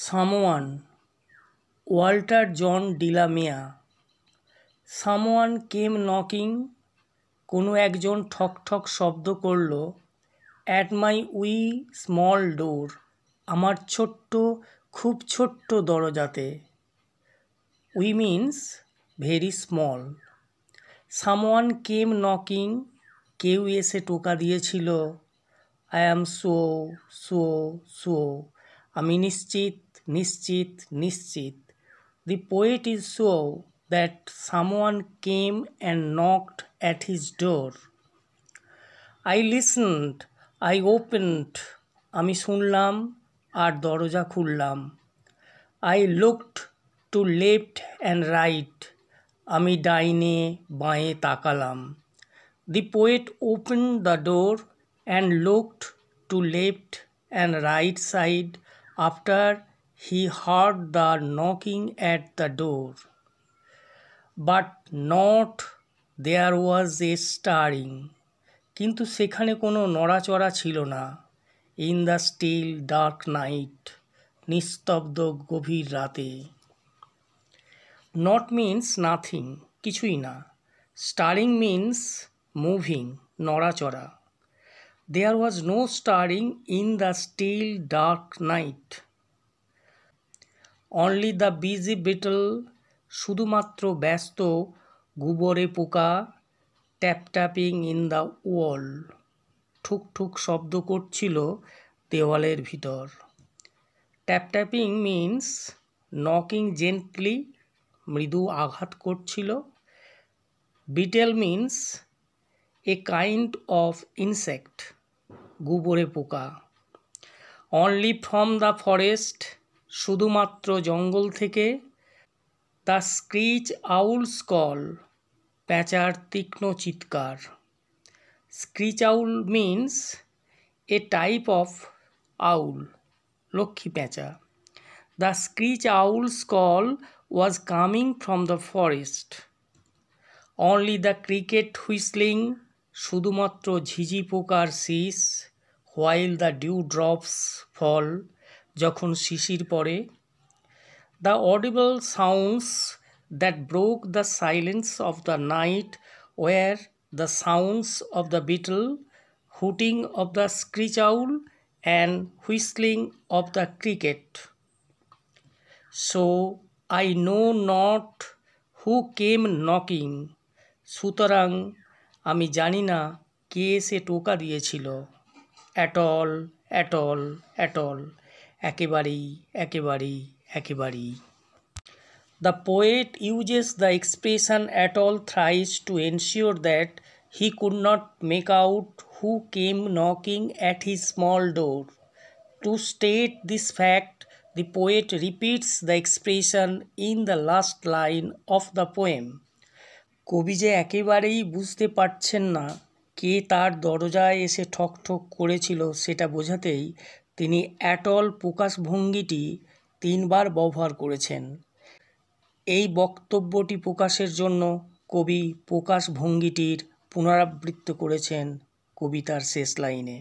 Someone, Walter John De la Mare. Someone came knocking, কোনো একজন ঠক ঠক শব্দ করল। At my wee small door, আমার ছোট্ট খুব ছোট্ট দরজাতে। Wee means very small. Someone came knocking, কেউ এসে টোকা দিয়েছিল। I am sure sure sure, আমি নিশ্চিত নিশ্চিত নিশ্চিত। The poet is sure that someone came and knocked at his door. I listened, I opened, আমি শুনলাম আর দরজা খুললাম। I looked to left and right, আমি ডাইনে বাঁয়ে তাকালাম। The poet opened the door and looked to left and right side after he heard the knocking at the door. But not there was a stirring. কিন্তু সেখানে কোনো নড়াচড়া ছিল না। In the still dark night, নিস্তব্ধ গভীর রাতে। Not means nothing, কিছুই না। Stirring means moving, নড়াচড়া। There was no stirring in the still dark night. Only the busy beetle, শুধুমাত্র ব্যস্ত গুবরে পোকা। Tap tapping in the wall, ঠুক ঠুক শব্দ করছিল দেওয়ালের ভিতর। Tap tapping means knocking gently, মৃদু আঘাত করছিল। Beetle means a kind of insect, গুবরে পোকা। অনলি ফ্রম দ্য ফরেস্ট, শুধুমাত্র জঙ্গল থেকে। দ্য স্ক্রিচ আউলস কল, প্যাঁচার তীক্ষ্ণ চিৎকার। Screech owl means a type of owl, লক্ষ্মী প্যাঁচা। The screech owl's call was coming from the forest. Only the cricket whistling, শুধুমাত্র ঝিঝি পোকার শিস। While the dew drops fall, যখন শিশির পড়ে। The audible sounds that broke the silence of the night were the sounds of the beetle, hooting of the screech owl, and whistling of the cricket. So I know not who came knocking. সুতরাং আমি জানি না কে এসে টোকা দিয়েছিল। At all, at all, at all, একেবারেই একেবারেই একেবারেই। The poet uses the expression at all thrice to ensure that he could not make out who came knocking at his small door. To state this fact, the poet repeats the expression in the last line of the poem. কবি যে একেবারেই বুঝতে পারছেন না কে তার দরজায় এসে ঠক ঠক করেছিল সেটা বোঝাতেই তিনি অ্যাট অল প্রকাশভঙ্গিটি 3 বার ব্যবহার করেছেন। এই বক্তব্যটি প্রকাশের জন্য কবি প্রকাশভঙ্গিটির পুনরাবৃত্তি করেছেন কবিতার শেষ লাইনে।